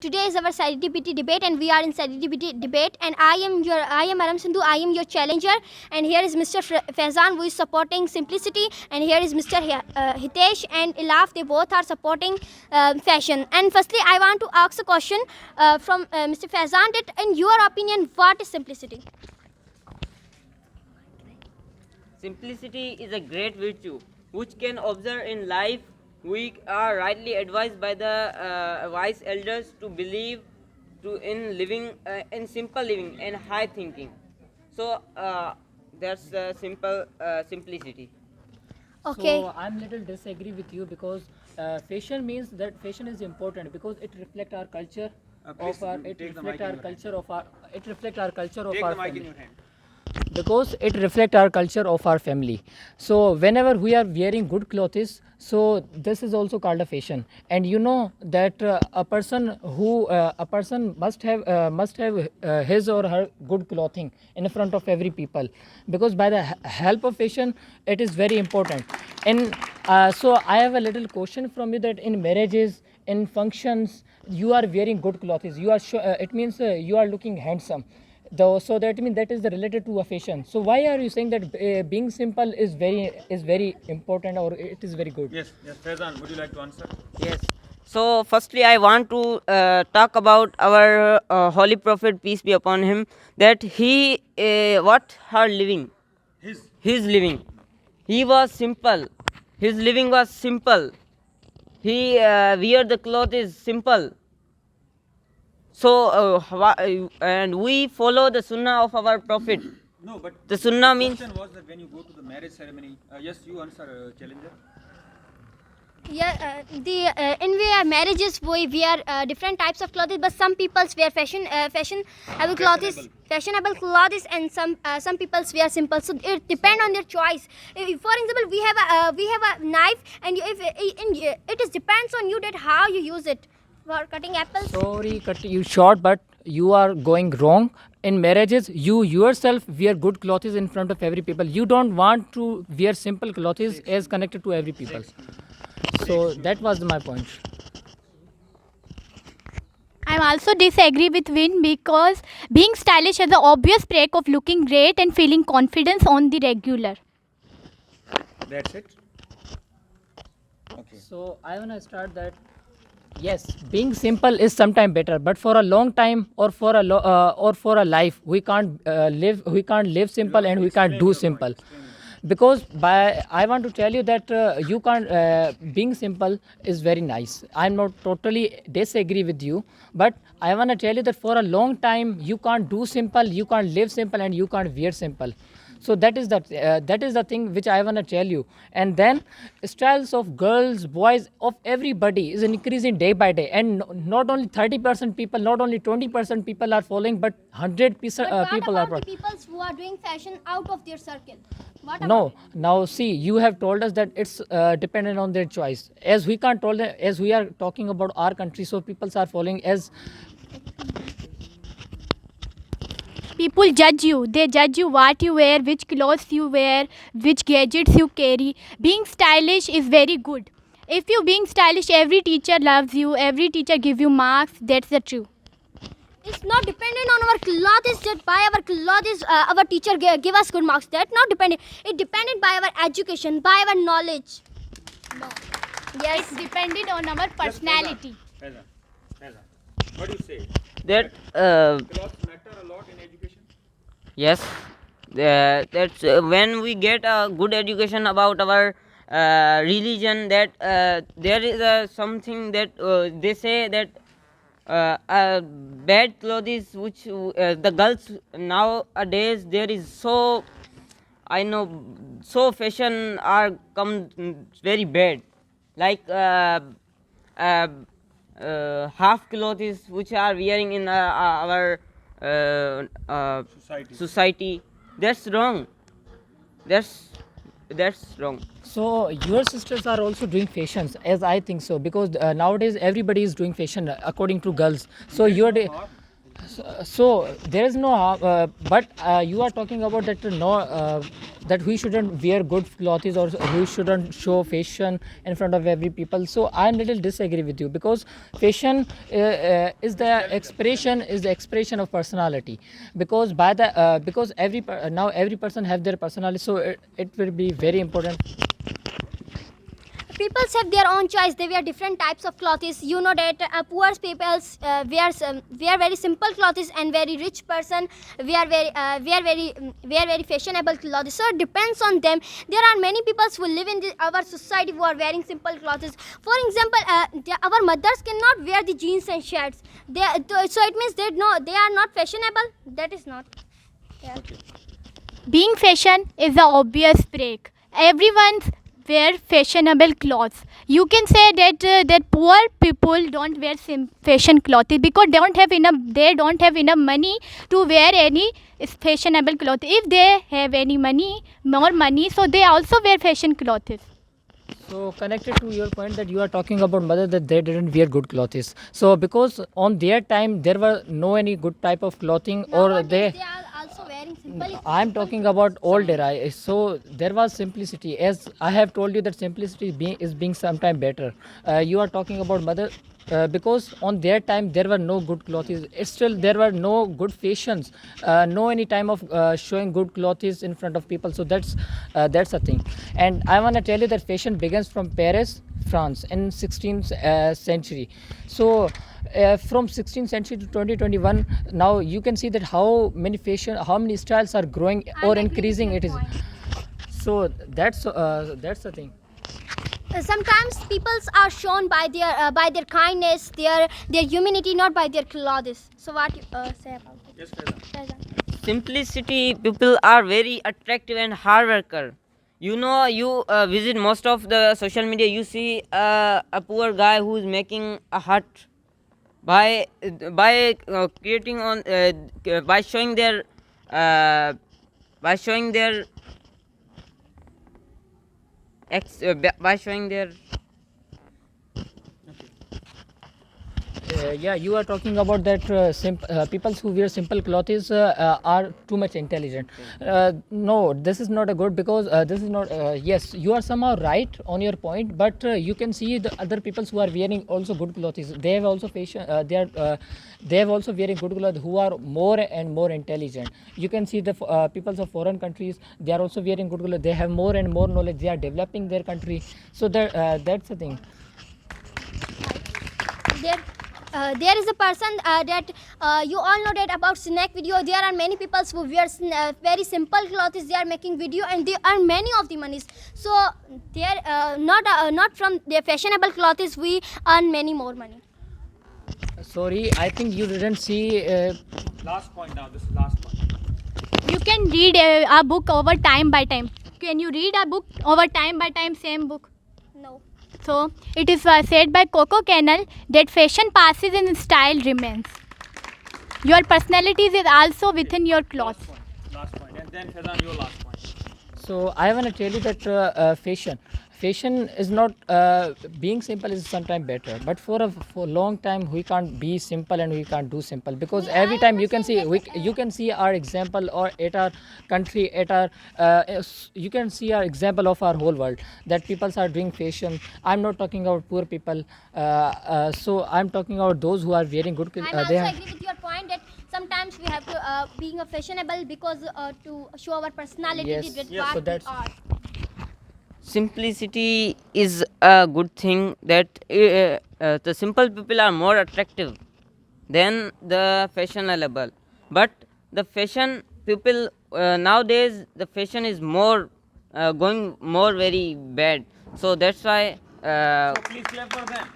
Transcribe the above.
Today is our Serendipity debate, and we are in Serendipity debate. And I am Arham Sindhu. I am your challenger. And here is Mr. Faizan, who is supporting simplicity, and here is Mr. Hitesh and Elaaf. They both are supporting fashion. And firstly, I want to ask a question from Mr. Faizan. That, in your opinion, what is simplicity? Simplicity is a great virtue which can observe in life. We are rightly advised by the wise elders to believe in living in simple living and high thinking. So that's simple simplicity. Okay. So I'm little disagree with you because fashion means that fashion is important because it reflect our culture Please of our take the mic in your hand. it reflect our culture of Take our the mic in family. your hand. Because it reflect our culture of our family. So whenever we are wearing good clothes, so this is also called a fashion. And you know that a person must have his or her good clothing in front of every people, because by the help of fashion it is very important. And so I have a little question from you, that in marriages, in functions, you are wearing good clothes, you are it means you are looking handsome. Though, so that means that is the related to a fashion. So why are you saying that being simple is very important, or it is very good? Yes, Faizan, would you like to answer? Yes. So, firstly, I want to talk about our Holy Prophet, peace be upon him, that he, what her living, his living, he was simple. His living was simple. He wear the cloth is simple. So, and we follow the sunnah of our Prophet. No, but The sunnah means. question was that when you go to the marriage ceremony, yes, you answer, challenger. Yeah, in where marriages we wear different types of clothes, but some people wear fashionable clothes, and some people wear simple. So it depends on their choice. If, for example, we have a knife, and it is depends on you that how you use it for cutting apples. Sorry, cut you short, but you are going wrong. In marriages, you yourself wear good clothes in front of every people. You don't want to wear simple clothes as connected to every people. So that was my point. I'm also disagree with Win because being stylish has the obvious break of looking great and feeling confidence on the regular. That's it. Okay. So I wanna start that. Yes, being simple is sometimes better, but for a long time or for a life, we can't live. We can't live simple, and we can't do simple. Because by I want to tell you that you can't being simple is very nice. I'm not totally disagree with you, but I want to tell you that for a long time you can't do simple, you can't live simple, and you can't wear simple. So that is the thing which I want to tell you. And then styles of girls, boys, of everybody is increasing day by day, and not only 30% people, not only 20% people are following, but 100% But what people are about the people who are doing fashion out of their circle? What about no. it? Now see, you have told us that it's dependent on their choice. As we can't told them, as we are talking about our country, so people are following as People judge you. They judge you what you wear, which clothes you wear, which gadgets you carry. Being stylish is very good. If you being stylish, every teacher loves you, every teacher give you marks. That's the truth. It's not dependent on our clothes. That by our clothes, our teacher give us good marks. That's not dependent. It depended by our education, by our knowledge. No. Yes. It's dependent on our personality. Faizan, what do you say? That Clothes matter a lot in education. yes, that's when we get a good education about our religion. That there is something that they say that bad clothes which the girls nowadays there is so, I know, so fashion are come very bad, like uh, half clothes which are wearing in our society. That's wrong. That's wrong. so your sisters are also doing fashions, as I think so, because nowadays everybody is doing fashion according to girls. So your day, So there is no but you are talking about that no that we shouldn't wear good clothes or we shouldn't show fashion in front of every people. So I little disagree with you, because fashion is the expression of personality, because by the because now every person have their personality, so it will be very important. People have their own choice. They wear different types of clothes. You know that poor people wear very simple clothes, and very rich person wear very fashionable clothes. So it depends on them. There are many people who live in our society who are wearing simple clothes. For example, our mothers cannot wear the jeans and shirts. So it means they are not fashionable. That is not. Yeah. Being fashion is the obvious break. Everyone wear fashionable clothes. You can say that poor people don't wear fashion clothes because they don't have enough money to wear any fashionable clothes. If they have more money, so they also wear fashion clothes. So connected to your point that you are talking about mother, that they didn't wear good clothes. So because on their time there were no any good type of clothing, or Nowadays, they are also wearing simple. I'm talking about old era. So there was simplicity. As I have told you that simplicity is being sometime better. You are talking about mother. Because on their time there were no good clothes. It's still there were no good fashions, no any time of showing good clothes in front of people. So that's a thing. And I want to tell you that fashion begins from Paris, France, in 16th century. So from 16th century to 2021, now you can see that how many styles are growing or increasing. It is so that's the thing. Sometimes peoples are shown by their kindness, their humanity, not by their clothes. So what you say about it? Yes, Faizan. Faizan. Simplicity people are very attractive and hard worker. You know, you visit most of the social media, you see a poor guy who is making a hut by creating on by showing their uh, by showing their by showing their Yeah, you are talking about that people who wear simple clothes are too much intelligent. No, this is not a good, because this is not. Yes, you are somehow right on your point, but you can see the other people who are wearing also good clothes. They have also fashion. They have also wearing good clothes who are more and more intelligent. You can see the people of foreign countries. They are also wearing good clothes. They have more and more knowledge. They are developing their country. So that's the thing. There is a person that you all know that about snack video. There are many people who wear very simple clothes. They are making video and they earn many of the monies. So they are not from their fashionable clothes we earn many more money. Sorry, I think you didn't see. Last point now. This is last point. You can read a book over time by time. Can you read a book over time by time, same book? No. So it is said by Coco Cannell that fashion passes and style remains. Your personality is also within your clothes. Last point. And then Faizan, your last point. So I want to tell you that fashion is not being simple is sometimes better, but for long time we can't be simple and we can't do simple, because every time you can see you can see our example, or at our country, at our you can see our example of our whole world, that people are doing fashion. I'm not talking about poor people, so I'm talking about those who are wearing good. I'm also agree with your point that sometimes we have to being a fashionable because to show our personality Yes. with Yes, what so we that's- are. simplicity is a good thing, that the simple people are more attractive than the fashionable, but the fashion people nowadays the fashion is more going more very bad, so that's why So please clap for them.